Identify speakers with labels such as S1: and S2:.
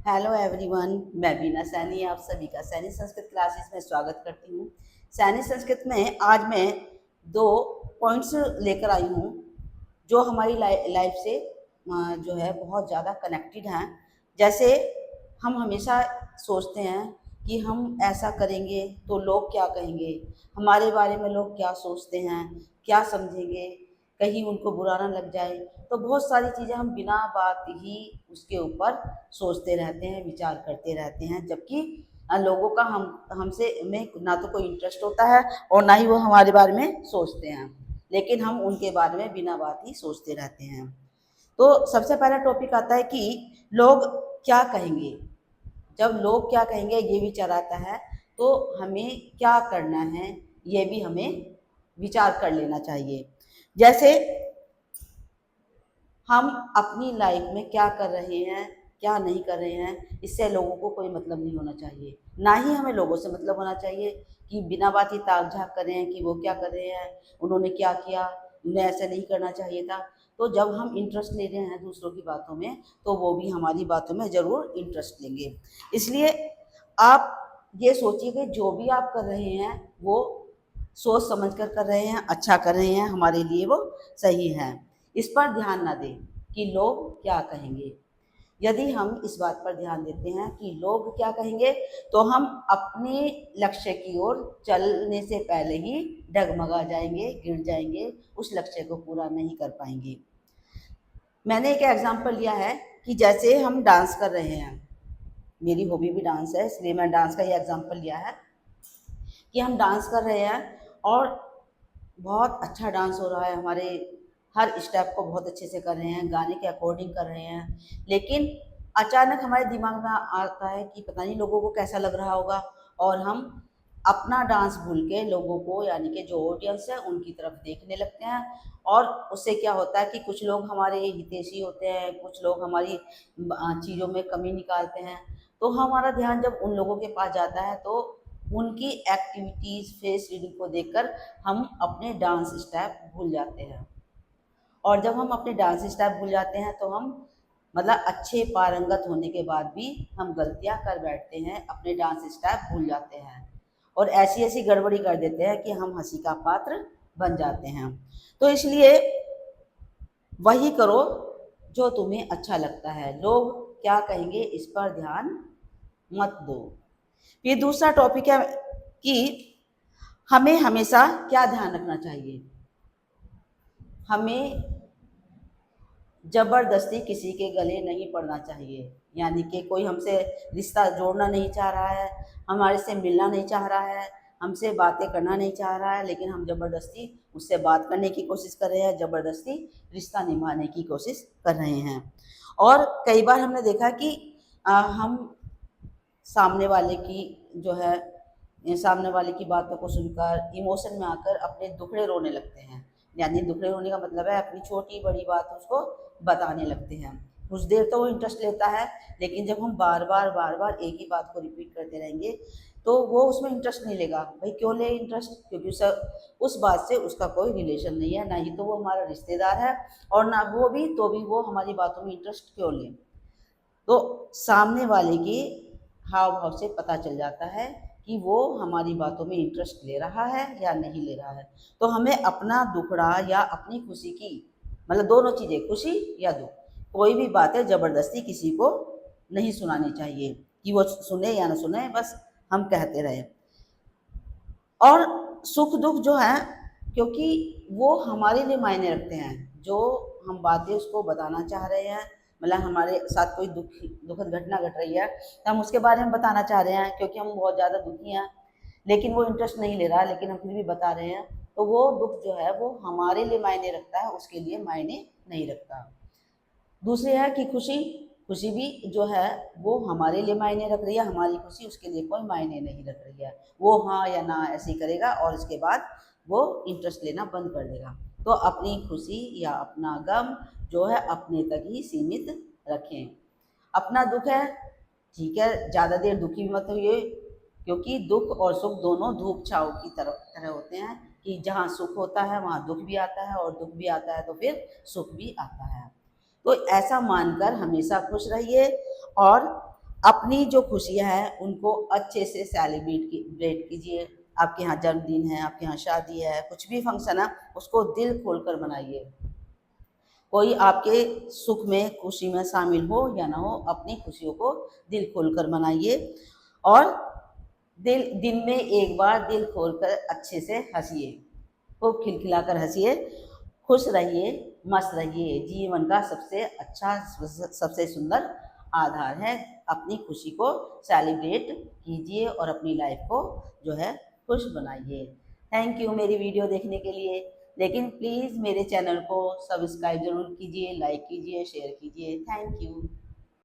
S1: Hello everyone, मैं बीना सैनी आप सभी का सैनी संस्कृत क्लासेस में स्वागत करती हूँ। सैनी संस्कृत में आज मैं दो पॉइंट्स लेकर आई हूँ जो हमारी लाइफ से जो है बहुत ज़्यादा कनेक्टेड हैं। जैसे हम हमेशा सोचते हैं कि हम ऐसा करेंगे तो लोग क्या कहेंगे, हमारे बारे में लोग क्या सोचते हैं, क्या समझेंगे, कहीं उनको बुरा ना लग जाए। तो बहुत सारी चीज़ें हम बिना बात ही उसके ऊपर सोचते रहते हैं, विचार करते रहते हैं, जबकि लोगों का हमसे में ना तो कोई इंटरेस्ट होता है और ना ही वो हमारे बारे में सोचते हैं, लेकिन हम उनके बारे में बिना बात ही सोचते रहते हैं। तो सबसे पहला टॉपिक आता है कि लोग क्या कहेंगे। जब लोग क्या कहेंगे ये विचार आता है तो हमें क्या करना है ये भी हमें विचार कर लेना चाहिए। जैसे हम अपनी लाइफ में क्या कर रहे हैं, क्या नहीं कर रहे हैं, इससे लोगों को कोई मतलब नहीं होना चाहिए। ना ही हमें लोगों से मतलब होना चाहिए कि बिना बात ही ताक झाक कर रहे हैं कि वो क्या कर रहे हैं, उन्होंने क्या किया, उन्हें ऐसा नहीं करना चाहिए था। तो जब हम इंटरेस्ट ले रहे हैं दूसरों की बातों में तो वो भी हमारी बातों में ज़रूर इंटरेस्ट लेंगे। इसलिए आप ये सोचिए कि जो भी आप कर रहे हैं वो सोच समझ कर रहे हैं, अच्छा कर रहे हैं, हमारे लिए वो सही है। इस पर ध्यान ना दें कि लोग क्या कहेंगे। यदि हम इस बात पर ध्यान देते हैं कि लोग क्या कहेंगे तो हम अपने लक्ष्य की ओर चलने से पहले ही डगमगा जाएंगे, गिर जाएंगे, उस लक्ष्य को पूरा नहीं कर पाएंगे। मैंने एक एग्जाम्पल लिया है कि जैसे हम डांस कर रहे हैं, मेरी हॉबी भी डांस है, इसलिए मैं डांस का ये एग्जाम्पल लिया है कि हम डांस कर रहे हैं और बहुत अच्छा डांस हो रहा है, हमारे हर स्टेप को बहुत अच्छे से कर रहे हैं, गाने के अकॉर्डिंग कर रहे हैं, लेकिन अचानक हमारे दिमाग में आता है कि पता नहीं लोगों को कैसा लग रहा होगा, और हम अपना डांस भूल के लोगों को यानी कि जो ऑडियंस है उनकी तरफ देखने लगते हैं। और उससे क्या होता है कि कुछ लोग हमारे हितैषी होते हैं, कुछ लोग हमारी चीज़ों में कमी निकालते हैं। तो हमारा ध्यान जब उन लोगों के पास जाता है तो उनकी एक्टिविटीज़, फेस रीडिंग को देखकर हम अपने डांस स्टेप भूल जाते हैं। और जब हम अपने डांस स्टेप भूल जाते हैं तो हम मतलब अच्छे पारंगत होने के बाद भी हम गलतियां कर बैठते हैं, अपने डांस स्टेप भूल जाते हैं और ऐसी ऐसी गड़बड़ी कर देते हैं कि हम हंसी का पात्र बन जाते हैं। तो इसलिए वही करो जो तुम्हें अच्छा लगता है, लोग क्या कहेंगे इस पर ध्यान मत दो। फिर दूसरा टॉपिक है कि हमें हमेशा क्या ध्यान रखना चाहिए। हमें ज़बरदस्ती किसी के गले नहीं पड़ना चाहिए, यानी कि कोई हमसे रिश्ता जोड़ना नहीं चाह रहा है, हमारे से मिलना नहीं चाह रहा है, हमसे बातें करना नहीं चाह रहा है, लेकिन हम ज़बरदस्ती उससे बात करने की कोशिश कर रहे हैं, ज़बरदस्ती रिश्ता निभाने की कोशिश कर रहे हैं। और कई बार हमने देखा कि हम सामने वाले की जो है सामने वाले की बातों को सुनकर इमोशन में आकर अपने दुखड़े रोने लगते हैं। यानी दुखड़े रोने का मतलब है अपनी छोटी बड़ी बात उसको बताने लगते हैं। कुछ देर तो वो इंटरेस्ट लेता है, लेकिन जब हम बार बार एक ही बात को रिपीट करते रहेंगे तो वो उसमें इंटरेस्ट नहीं लेगा। भाई क्यों ले इंटरेस्ट, क्योंकि उस बात से उसका कोई रिलेशन नहीं है, ना ही तो वो हमारा रिश्तेदार है और ना वो भी तो भी वो हमारी बातों में इंटरेस्ट क्यों ले। तो सामने वाले के हाव भाव से पता चल जाता है कि वो हमारी बातों में इंटरेस्ट ले रहा है या नहीं ले रहा है। तो हमें अपना दुखड़ा या अपनी खुशी की मतलब दोनों चीज़ें, खुशी या दुख, कोई भी बातें ज़बरदस्ती किसी को नहीं सुनानी चाहिए कि वो सुने या ना सुने, बस हम कहते रहें। और सुख दुख जो है, क्योंकि वो हमारे लिए मायने रखते हैं, जो हम बातें उसको बताना चाह रहे हैं, मतलब हमारे साथ कोई दुखद घटना घट रही है तो हम उसके बारे में बताना चाह रहे हैं क्योंकि हम बहुत ज़्यादा दुखी हैं, लेकिन वो इंटरेस्ट नहीं ले रहा है, लेकिन हम फिर भी बता रहे हैं, तो वो दुख जो है वो हमारे लिए मायने रखता है, उसके लिए मायने नहीं रखता। दूसरी है कि खुशी, खुशी भी जो है वो हमारे लिए मायने रख रही है, हमारी खुशी उसके लिए कोई मायने नहीं रख रही है। वो हाँ या ना ऐसे ही करेगा और इसके बाद वो इंटरेस्ट लेना बंद कर देगा। तो अपनी खुशी या अपना गम जो है अपने तक ही सीमित रखें। अपना दुख है, ठीक है, ज़्यादा देर दुखी भी मत होइए, क्योंकि दुख और सुख दोनों धूप छाँव की तरह होते हैं कि जहाँ सुख होता है वहाँ दुख भी आता है और दुख भी आता है तो फिर सुख भी आता है। तो ऐसा मानकर हमेशा खुश रहिए और अपनी जो खुशियाँ हैं उनको अच्छे से सेलिब्रेट कीजिए। आपके यहाँ जन्मदिन है, आपके यहाँ शादी है, कुछ भी फंक्शन है, उसको दिल खोलकर मनाइए। कोई आपके सुख में, खुशी में शामिल हो या ना हो, अपनी खुशियों को दिल खोलकर मनाइए और दिन में एक बार दिल खोलकर अच्छे से हँसिए, खूब खिलखिलाकर हँसिए, खुश रहिए, मस्त रहिए। जीवन का सबसे अच्छा, सबसे सुंदर आधार है। अपनी खुशी को सेलिब्रेट कीजिए और अपनी लाइफ को जो है खुश बनाइए। थैंक यू मेरी वीडियो देखने के लिए। लेकिन प्लीज़ मेरे चैनल को सब्सक्राइब ज़रूर कीजिए, लाइक कीजिए, शेयर कीजिए। Thank you.